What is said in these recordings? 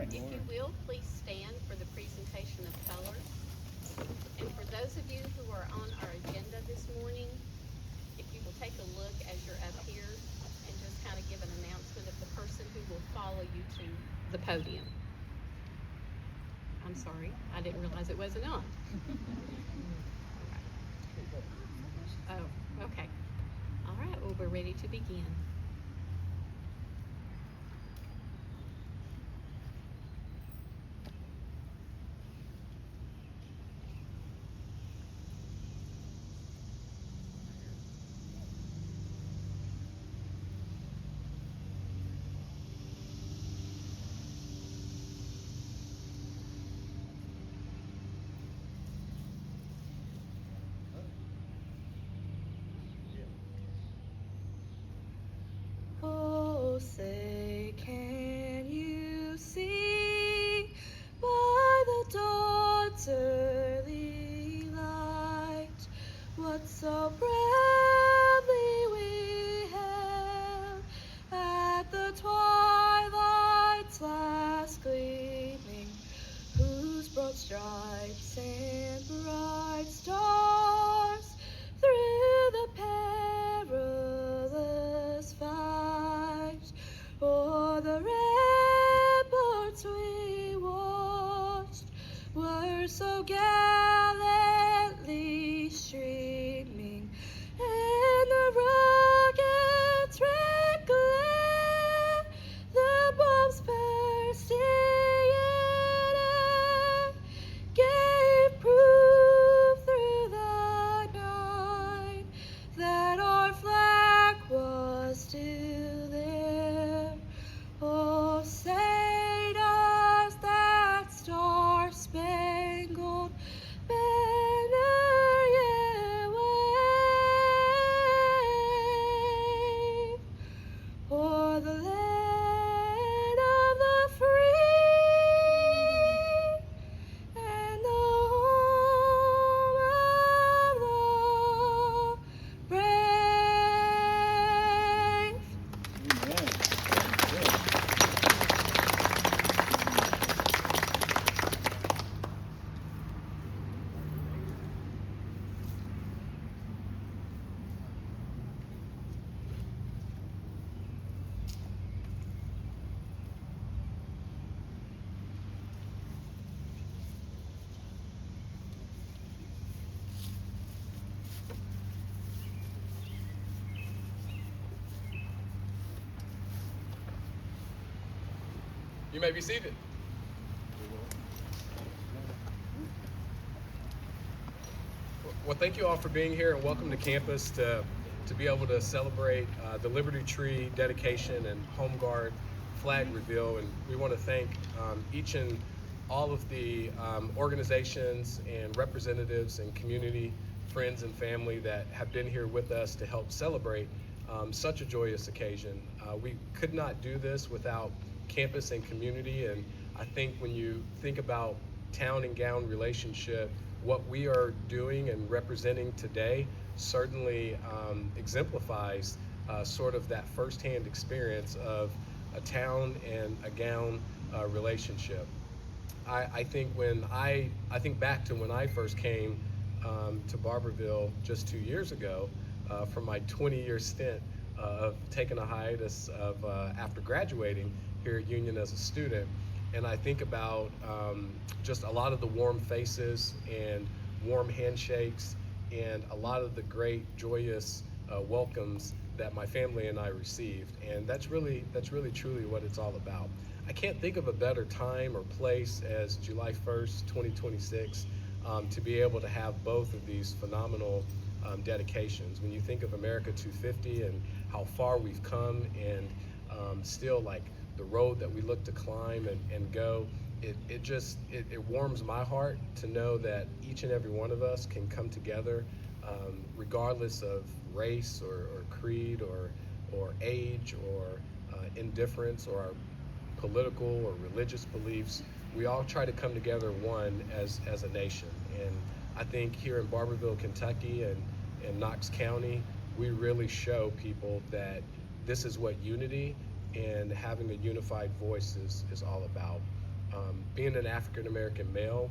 If you will, please stand for the presentation of colors. And for those of you who are on our agenda this morning, if you will take a look as you're up here and just kind of give an announcement of the person who will follow you to the podium. I'm sorry, I didn't realize it wasn't on. Oh, okay. All right, well, we're ready to begin. Oh, say, can you see by the dawn's early light what so proudly we hailed at the twilight's last gleaming, whose broad stripes and bright stars through the perilous fight o'er the ramparts we watched were so gallantly streaming, and the rocket's red glare, the bombs bursting in air, gave proof through the night that our flag was still there. Oh, say does that star-spangled banner yet wave o'er the land of the free and the home of the brave? You may be seated. Well, thank you all for being here, and welcome to campus to be able to celebrate the Liberty Tree dedication and Home Guard flag reveal. And we want to thank each and all of the organizations and representatives and community friends and family that have been here with us to help celebrate such a joyous occasion. We could not do this without campus and community, and I think when you think about town and gown relationship, what we are doing and representing today certainly exemplifies sort of that firsthand experience of a town and a gown relationship. I think back to when I first came to Barbourville just 2 years ago from my 20-year stint of taking a hiatus of after graduating here at Union as a student, and I think about just a lot of the warm faces and warm handshakes and a lot of the great joyous welcomes that my family and I received, and that's really truly what it's all about. I can't think of a better time or place as July 1st, 2026, to be able to have both of these phenomenal dedications. When you think of America 250 and how far we've come, and still like the road that we look to climb and go, it warms my heart to know that each and every one of us can come together regardless of race or creed or age or indifference or our political or religious beliefs. We all try to come together one as a nation. And I think here in Barbourville, Kentucky and Knox County, we really show people that this is what unity and having a unified voice is all about. Being an African American male,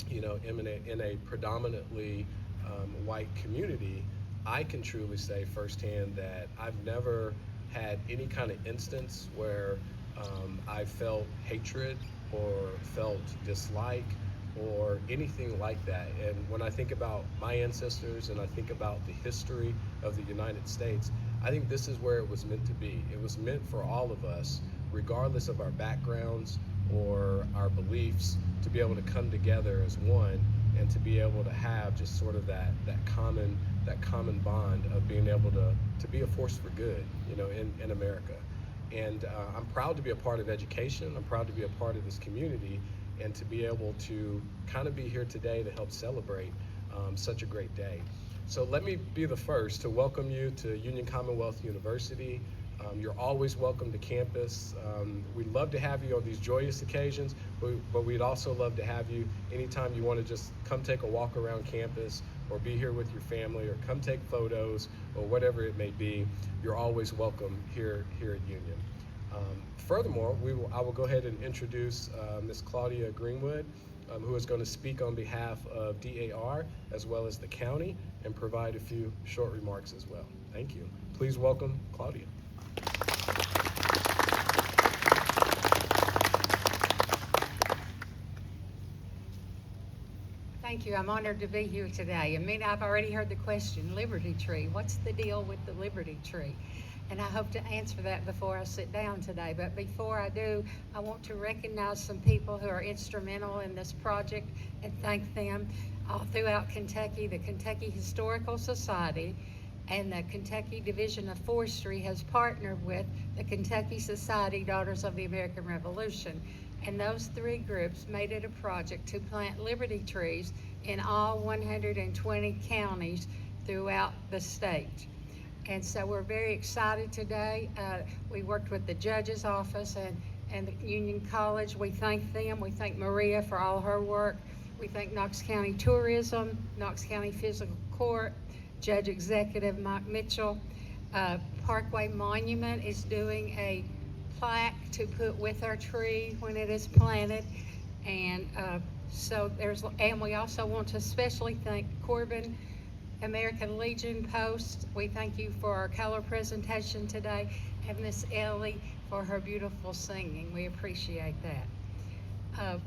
in a predominantly white community, I can truly say firsthand that I've never had any kind of instance where I felt hatred or felt dislike or anything like that. And when I think about my ancestors and I think about the history of the United States, I think this is where it was meant to be. It was meant for all of us, regardless of our backgrounds or our beliefs, to be able to come together as one and to be able to have just sort of that common bond of being able to be a force for good, in America. And I'm proud to be a part of education. I'm proud to be a part of this community and to be able to kind of be here today to help celebrate such a great day. So let me be the first to welcome you to Union Commonwealth University. You're always welcome to campus. We'd love to have you on these joyous occasions, but we'd also love to have you anytime you want to just come take a walk around campus or be here with your family or come take photos or whatever it may be. You're always welcome here at Union. Furthermore, I will go ahead and introduce Ms. Claudia Greenwood, who is going to speak on behalf of DAR as well as the county and provide a few short remarks as well. Thank you. Please welcome Claudia. Thank you. I'm honored to be here today. I've already heard the question, Liberty Tree. What's the deal with the Liberty Tree? And I hope to answer that before I sit down today. But before I do, I want to recognize some people who are instrumental in this project and thank them. All throughout Kentucky, the Kentucky Historical Society and the Kentucky Division of Forestry has partnered with the Kentucky Society Daughters of the American Revolution. And those three groups made it a project to plant Liberty trees in all 120 counties throughout the state. And so we're very excited today. We worked with the judge's office and the Union College. We thank them. We thank Maria for all her work. We thank Knox County Tourism, Knox County Physical Court, Judge Executive Mike Mitchell. Parkway Monument is doing a plaque to put with our tree when it is planted. And and we also want to especially thank Corbin American Legion Post. We thank you for our color presentation today, and Miss Ellie for her beautiful singing. We appreciate that.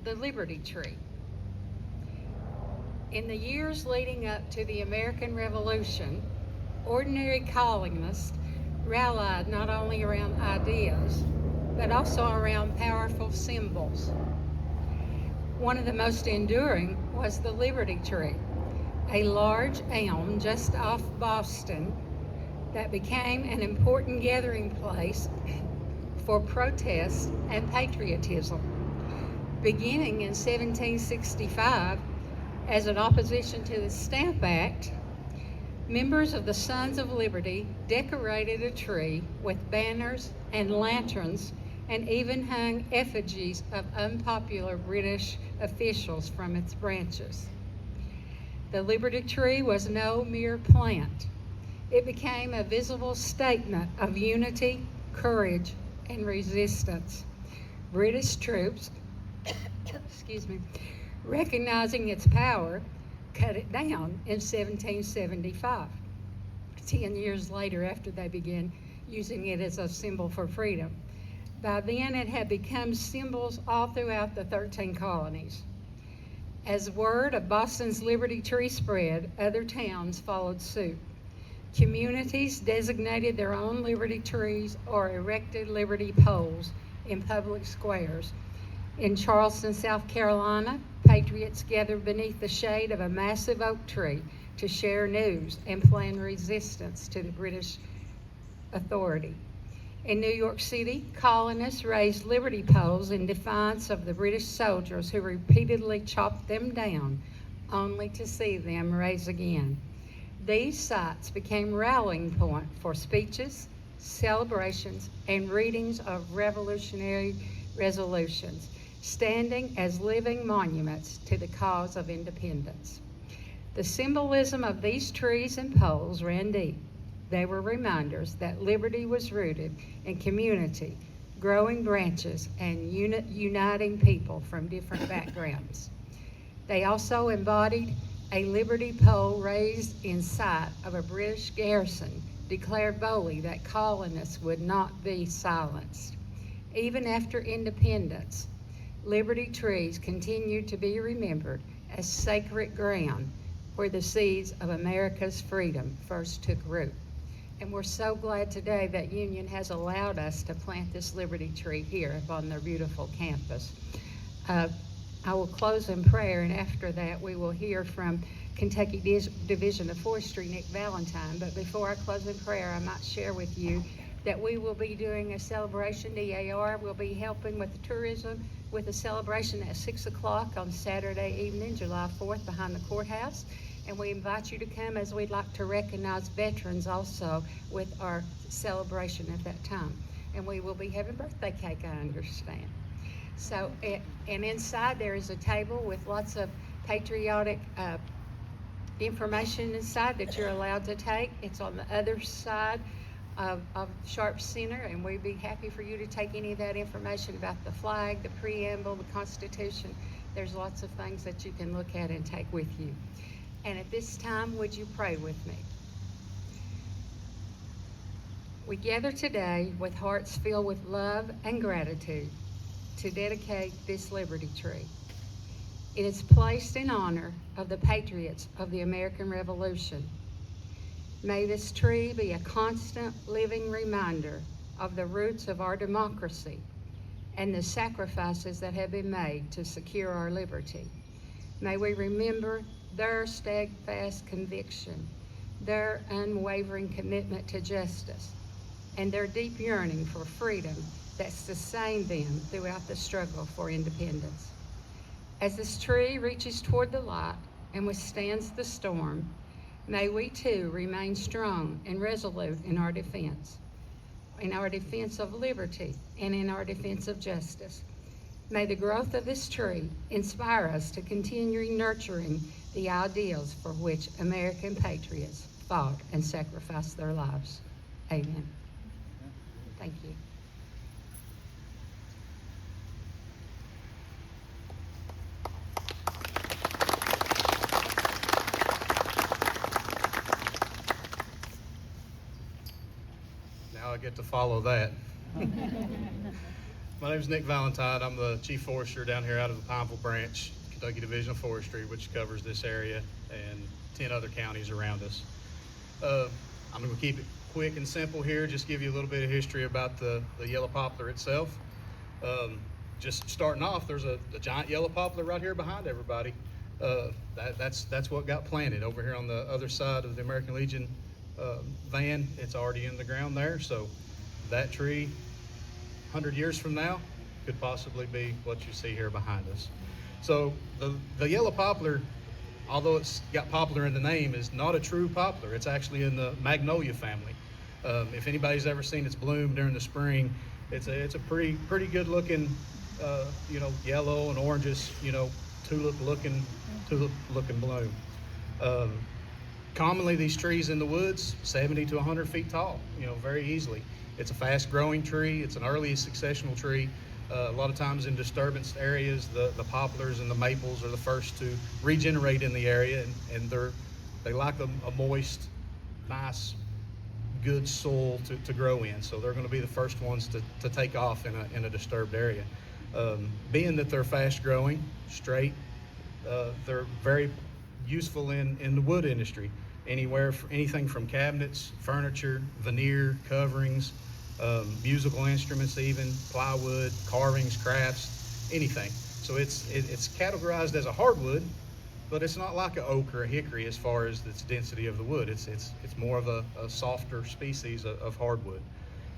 The Liberty Tree. In the years leading up to the American Revolution, ordinary colonists rallied not only around ideas, but also around powerful symbols. One of the most enduring was the Liberty Tree, a large elm just off Boston that became an important gathering place for protest and patriotism. Beginning in 1765, as an opposition to the Stamp Act, members of the Sons of Liberty decorated a tree with banners and lanterns and even hung effigies of unpopular British officials from its branches. The Liberty Tree was no mere plant. It became a visible statement of unity, courage, and resistance. British troops, recognizing its power, cut it down in 1775, 10 years later after they began using it as a symbol for freedom. By then, it had become symbols all throughout the 13 colonies. As word of Boston's Liberty Tree spread, other towns followed suit. Communities designated their own Liberty trees or erected Liberty poles in public squares. In Charleston, South Carolina, patriots gathered beneath the shade of a massive oak tree to share news and plan resistance to the British authority. In New York City, colonists raised Liberty poles in defiance of the British soldiers who repeatedly chopped them down, only to see them rise again. These sites became rallying point for speeches, celebrations, and readings of revolutionary resolutions, standing as living monuments to the cause of independence. The symbolism of these trees and poles ran deep. They were reminders that liberty was rooted in community, growing branches and uniting people from different backgrounds. They also embodied a liberty pole raised in sight of a British garrison declared boldly that colonists would not be silenced. Even after independence, Liberty trees continued to be remembered as sacred ground where the seeds of America's freedom first took root. And we're so glad today that Union has allowed us to plant this Liberty tree here upon their beautiful campus. I will close in prayer, and after that we will hear from Kentucky Division of Forestry, Nick Valentine. But before I close in prayer, I might share with you that we will be doing a celebration. DAR will be helping with the tourism with a celebration at 6 o'clock on Saturday evening, July 4th, behind the courthouse. And we invite you to come, as we'd like to recognize veterans also with our celebration at that time. And we will be having birthday cake, I understand. So, and inside there is a table with lots of patriotic information inside that you're allowed to take. It's on the other side of Sharp Center, and we'd be happy for you to take any of that information about the flag, the preamble, the Constitution. There's lots of things that you can look at and take with you. And at this time, would you pray with me? We gather today with hearts filled with love and gratitude to dedicate this Liberty tree. It is placed in honor of the patriots of the American Revolution. May this tree be a constant living reminder of the roots of our democracy and the sacrifices that have been made to secure our liberty. May we remember their steadfast conviction, their unwavering commitment to justice, and their deep yearning for freedom that sustained them throughout the struggle for independence. As this tree reaches toward the light and withstands the storm, may we too remain strong and resolute in our defense of liberty, and in our defense of justice. May the growth of this tree inspire us to continue nurturing the ideals for which American patriots fought and sacrificed their lives. Amen. Thank you. Now I get to follow that. My name is Nick Valentine. I'm the Chief Forester down here out of the Pineville Branch, Kentucky Division of Forestry, which covers this area and 10 other counties around us. I'm going to keep it quick and simple here, just give you a little bit of history about the yellow poplar itself. Just starting off, there's a giant yellow poplar right here behind everybody. That's what got planted over here on the other side of the American Legion van. It's already in the ground there, so that tree 100 years from now could possibly be what you see here behind us. So the yellow poplar, although it's got poplar in the name, is not a true poplar. It's actually in the magnolia family. If anybody's ever seen its bloom during the spring, it's a pretty good looking yellow and oranges, tulip looking bloom. Commonly, these trees in the woods, 70 to 100 feet tall, very easily. It's a fast growing tree. It's an early successional tree. A lot of times in disturbance areas, the poplars and the maples are the first to regenerate in the area, and they like a moist, nice, good soil to grow in. So they're going to be the first ones to take off in a disturbed area. Being that they're fast growing, straight, they're very useful in the wood industry. Anything from cabinets, furniture, veneer, coverings, musical instruments, even plywood, carvings, crafts, anything. So it's categorized as a hardwood, but it's not like an oak or a hickory as far as its density of the wood. It's more of a softer species of hardwood.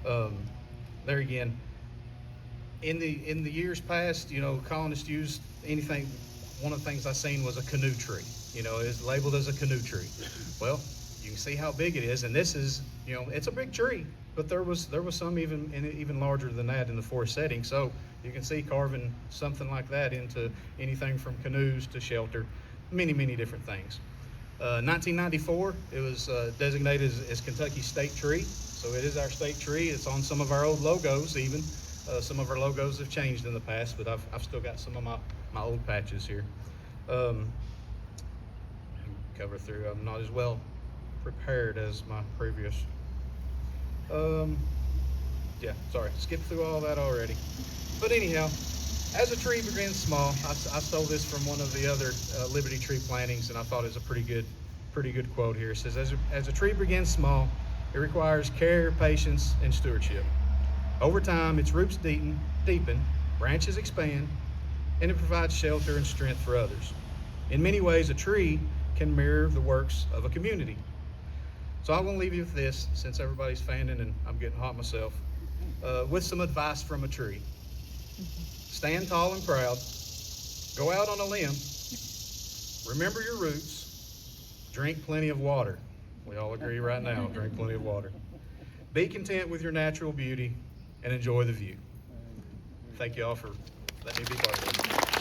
There again, in the years past, colonists used anything. One of the things I seen was a canoe tree. It's labeled as a canoe tree. Well, you can see how big it is, and this is, it's a big tree, but there was some even larger than that in the forest setting. So you can see carving something like that into anything from canoes to shelter, many different things. 1994, it was designated as Kentucky State Tree, so it is our state tree. It's on some of our old logos even. Some of our logos have changed in the past, but I've still got some of my old patches here. Cover through. I'm not as well prepared as my previous. Yeah, sorry, skipped through all that already. But anyhow, as a tree begins small, I stole this from one of the other Liberty Tree plantings, and I thought it was a pretty good quote here. It says, as a tree begins small, it requires care, patience, and stewardship. Over time, its roots deepen, branches expand, and it provides shelter and strength for others. In many ways, a tree can mirror the works of a community. So I'm going to leave you with this, since everybody's fanning and I'm getting hot myself, with some advice from a tree. Stand tall and proud. Go out on a limb. Remember your roots. Drink plenty of water. We all agree right now, drink plenty of water. Be content with your natural beauty and enjoy the view. Thank you all for letting me be part of it.